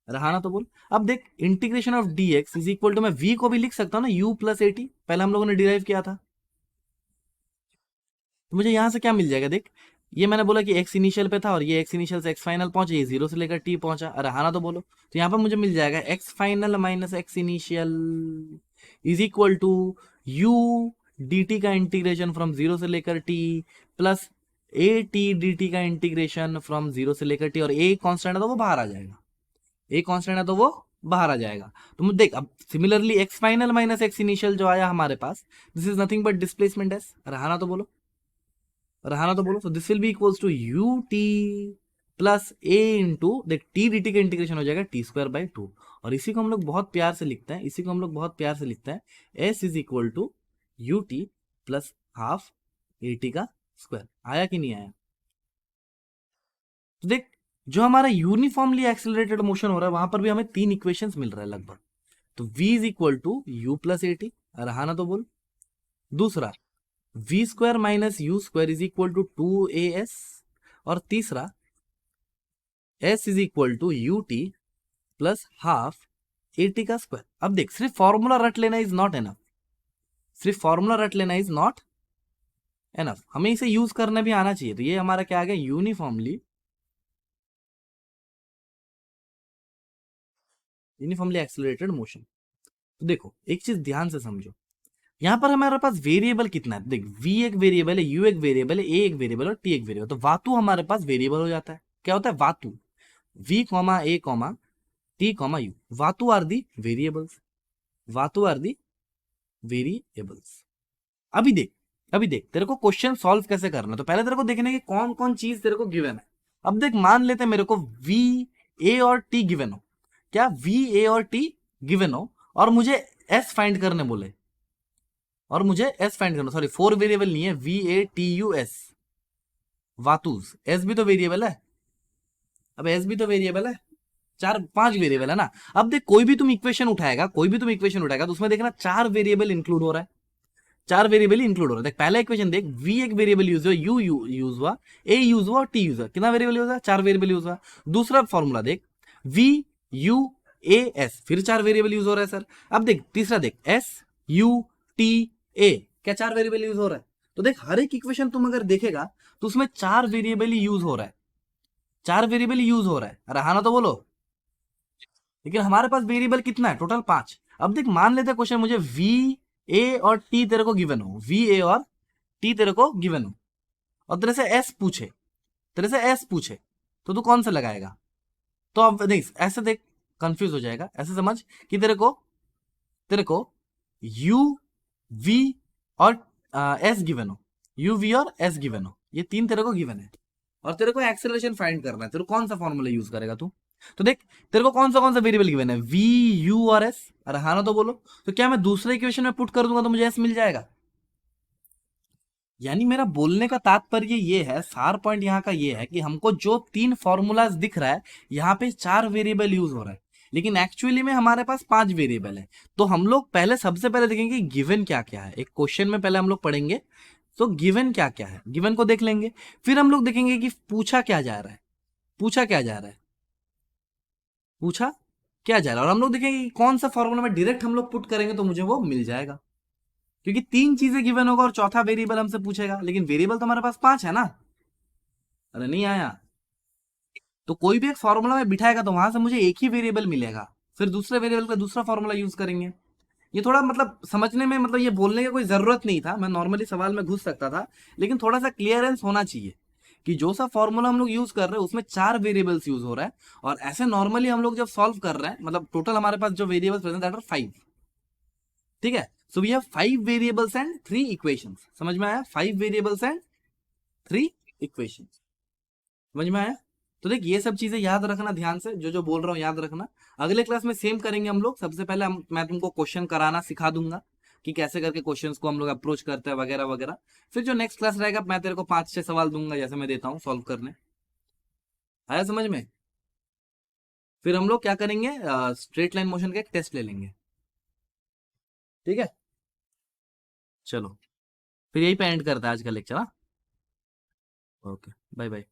अरे हाँ ना तो बोल। अब देख integration of dx is equal to, मैं v को भी लिख सकता हूँ ना u प्लस ए टी, पहले हम लोगों ने डिराइव किया था। तो मुझे यहां से क्या मिल जाएगा देख, ये मैंने बोला कि एक्स इनिशियल पे था और ये एक्स इनिशियल से एक्स फाइनल पहुंचे, ये 0 से लेकर टी पहुंचा। अरे हाँ ना, तो बोलो। तो यहाँ पर मुझे मिल जाएगा x final minus x initial is equal to u d t का इंटीग्रेशन फ्रॉम 0 से लेकर t plus a t d t का इंटीग्रेशन फ्रॉम 0 से लेकर टी, और ए कॉन्स्टेंट है तो वो बाहर आ जाएगा, ए कांस्टेंट है तो वो बाहर आ जाएगा। तो मुझे देख, अब similarly x final minus x initial जो आया हमारे पास, this is nothing but displacement s. रहा ना, तो बोलो। रहा ना, तो बोलो। So this will be equals to u t plus a into, देख टी डी टी का इंटीग्रेशन हो जाएगा टी स्क्वायर बाई 2, और इसी को हम लोग बहुत प्यार से लिखते हैं, इसी को हम लोग बहुत प्यार से लिखते हैं, s is equal to u t plus half a t का स्क्वायर। आया कि नहीं आया? तो देख, जो हमारा यूनिफॉर्मली एक्सेलरेटेड मोशन हो रहा है वहां पर भी हमें 3 इक्वेशंस मिल रहा है लगभग। तो v is equal to u plus a t, रहा ना, तो बोल। दूसरा v square minus u square is equal to 2as, और तीसरा s is equal to u t plus half a t का स्क्वायर। अब देख, सिर्फ फॉर्मूला रट लेना इज नॉट एनफ, सिर्फ फॉर्मूला रट लेना इज नॉट एनफ, हमें इसे यूज करना भी आना चाहिए। तो ये हमारा क्या आ गया, यूनिफॉर्मली एक्सेलरेटेड मोशन। तो देखो एक चीज ध्यान से समझो, यहां पर हमारे पास वेरिएबल कितना है, देख v एक वेरिएबल है, u एक वेरिएबल है, a एक वेरिएबल है और t एक वेरिएबल। तो वातु हमारे पास वेरिएबल हो जाता है। क्या होता है वातु, v comma a comma t comma u, वातु आर दी वेरिएबल्स, वातु आर दी वेरिएबल्स। अभी देख, अभी देख तेरे को क्वेश्चन सॉल्व कैसे करना है। तो पहले तेरे को देखने की कौन कौन चीज तेरे को गिवन है। अब देख, मान लेते मेरे को v a और t गिवन हो, क्या v a और t गिवन हो, और मुझे s फाइंड करने बोले, और मुझे s फाइंड करना, सॉरी 4 वेरिएबल नहीं है, v a t u s, वातुस, s भी तो वेरिएबल है। अब s भी तो वेरिएबल है, 4-5 वेरिएबल है ना। अब देख, कोई भी तुम इक्वेशन उठाएगा, कोई भी तुम इक्वेशन उठाएगा तो उसमें देखना 4 वेरिएबल इंक्लूड हो रहा है, 4 वेरिएबल इंक्लूड हो रहा है। देख पहला इक्वेशन देख, v एक वेरिएबल यूज हुआ, u यूज हुआ, a यूज हुआ और t यूज हुआ, कितना वेरिएबल यूज हुआ, 4 वेरिएबल यूज हुआ। दूसरा फॉर्मूला देख, v u a s, फिर 4 वेरिएबल यूज हो रहा है सर। अब देख तीसरा देख, s u t a, क्या 4 वेरिएबल यूज हो रहा है। तो देख हर एक इक्वेशन तुम अगर देखेगा तो उसमें 4 वेरिएबल ही यूज हो रहा है, 4 वेरिएबल यूज हो रहा है। अरे हाँ ना, तो बोलो। लेकिन हमारे पास वेरिएबल कितना है, टोटल 5। अब देख, मान लेते क्वेश्चन मुझे v a और t तेरे को गिवन हो, v a और t तेरे को गिवन हो, और तेरे से s पूछे, तेरे से s पूछे, तो तू कौन सा लगाएगा। तो अब देख, ऐसे देख कंफ्यूज हो जाएगा, ऐसे समझ कि तेरे को u v और s गिवन हो, u v और s गिवन हो, ये 3 तेरे को गिवन है, और तेरे को एक्सेलरेशन फाइंड करना है। तेरे को कौन सा फॉर्मूला यूज करेगा तू। तो देख, तेरे को कौन सा वेरिएबल गिवन है, v u और s। अरे हाँ ना, तो बोलो। तो क्या मैं दूसरे इक्वेशन में पुट कर दूंगा तो मुझे s मिल जाएगा। यानी मेरा बोलने का तात्पर्य ये है, सार पॉइंट यहाँ का ये है कि हमको जो 3 फॉर्मूलाज दिख रहा है, यहाँ पे 4 वेरिएबल यूज हो रहा है, लेकिन एक्चुअली में हमारे पास 5 वेरिएबल है। तो हम लोग पहले सबसे पहले देखेंगे गिवन क्या क्या है, एक क्वेश्चन में पहले हम लोग पढ़ेंगे तो गिवन क्या क्या है, गिवन को देख लेंगे। फिर हम लोग देखेंगे कि पूछा क्या जा रहा है, पूछा क्या जा रहा है, पूछा क्या जा रहा है, और हम लोग देखेंगे कि कौन सा फॉर्मूला में डायरेक्ट हम लोग पुट करेंगे तो मुझे वो मिल जाएगा, क्योंकि 3 चीजें गिवन होगा और चौथा वेरिएबल हमसे पूछेगा, लेकिन वेरिएबल तो हमारे पास 5 है ना। अरे नहीं आया। तो कोई भी एक फॉर्मूला में बिठाएगा तो वहां से मुझे एक ही वेरिएबल मिलेगा, फिर दूसरे वेरिएबल का दूसरा फॉर्मूला यूज करेंगे। ये थोड़ा मतलब समझने में, मतलब ये बोलने की कोई जरूरत नहीं था, मैं नॉर्मली सवाल में घुस सकता था, लेकिन थोड़ा सा क्लियरेंस होना चाहिए कि जो सा फॉर्मूला हम लोग यूज कर रहे हैं उसमें 4 वेरिएबल्स यूज हो रहा है, और ऐसे नॉर्मली हम लोग जब सॉल्व कर रहे हैं, मतलब टोटल हमारे पास जो वेरिएबल्स प्रेजेंट दैट आर 5। ठीक है, so we have 5 variables and 3 equations. समझ में आया, 5 वेरिएबल्स एंड 3 इक्वेशंस, समझ में आया। तो देख, ये सब चीजें याद रखना, ध्यान से जो जो बोल रहा हूँ याद रखना। अगले क्लास में सेम करेंगे हम लोग। सबसे पहले मैं तुमको क्वेश्चन कराना सिखा दूंगा कि कैसे करके क्वेश्चंस को हम लोग अप्रोच करते हैं वगैरह वगैरह। फिर जो नेक्स्ट क्लास रहेगा मैं तेरे को 5-6 सवाल दूंगा जैसे मैं देता हूँ सॉल्व करने। आया समझ में। फिर हम लोग क्या करेंगे, स्ट्रेट लाइन मोशन का एक टेस्ट ले लेंगे। ठीक है, चलो फिर यही पे एंड करता है आज का लेक्चर। हाँ, ओके, बाय बाय।